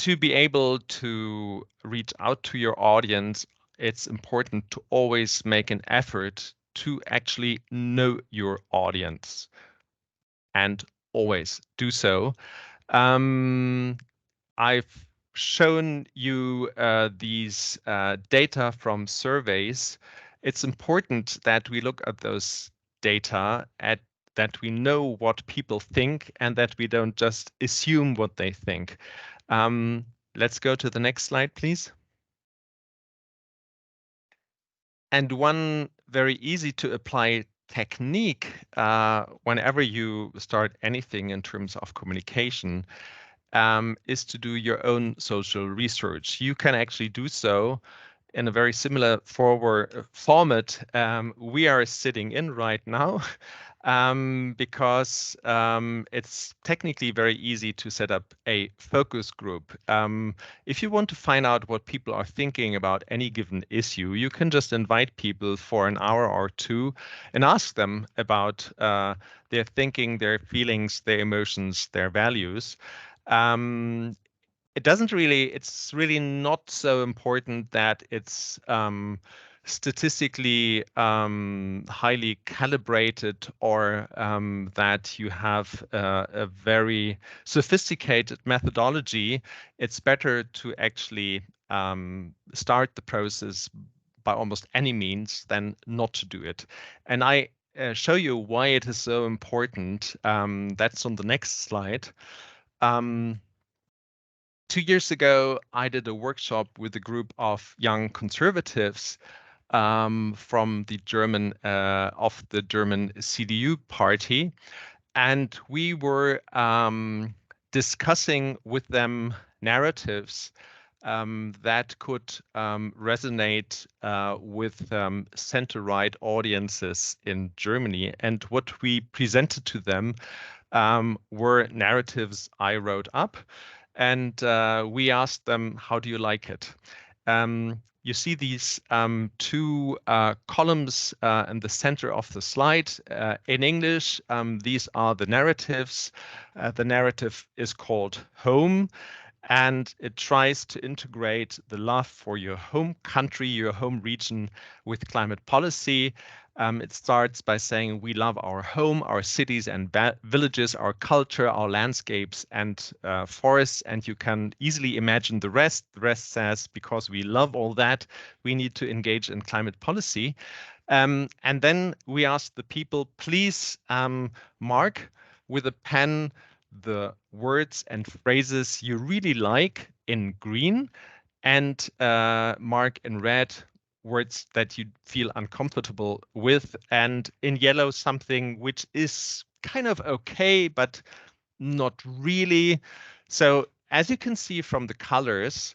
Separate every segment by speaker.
Speaker 1: To be able to reach out to your audience, it's important to always make an effort to actually know your audience and always do so. I've shown you these data from surveys. It's important that we look at those data, that we know what people think and that we don't just assume what they think. Let's go to the next slide, please. And one very easy to apply technique whenever you start anything in terms of communication is to do your own social research. You can actually do so in a very similar format we are sitting in right now, because it's technically very easy to set up a focus group. If you want to find out what people are thinking about any given issue, you can just invite people for an hour or two and ask them about their thinking, their feelings, their emotions, their values. It's really not so important that it's statistically highly calibrated, or that you have a very sophisticated methodology. It's better to actually start the process by almost any means than not to do it. And I show you why it is so important. That's on the next slide. 2 years ago, I did a workshop with a group of young conservatives from the German CDU party, and we were discussing with them narratives that could resonate with center-right audiences in Germany. And what we presented to them were narratives I wrote up. And we asked them, how do you like it? You see these two columns in the center of the slide. In English, these are the narratives. The narrative is called Home, and it tries to integrate the love for your home country, your home region, with climate policy. It starts by saying we love our home, our cities and villages, our culture, our landscapes and forests. And you can easily imagine the rest. The rest says, because we love all that, we need to engage in climate policy. And then we ask the people, please mark with a pen the words and phrases you really like in green, and mark in red words that you feel uncomfortable with, and in yellow something which is kind of okay, but not really. So as you can see from the colors,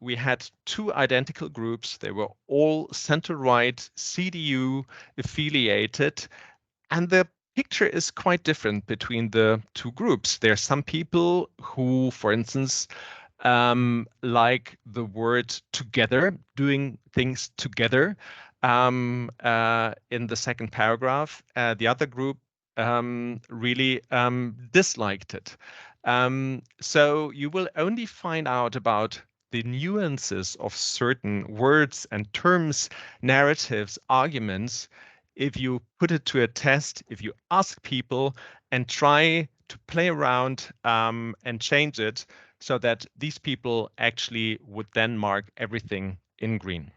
Speaker 1: we had two identical groups. They were all center-right, CDU affiliated, and the picture is quite different between the two groups. There are some people who, for instance, like the word together, doing things together, in the second paragraph. The other group really disliked it. So you will only find out about the nuances of certain words and terms, narratives, arguments, if you put it to a test, if you ask people and try to play around and change it, so that these people actually would then mark everything in green.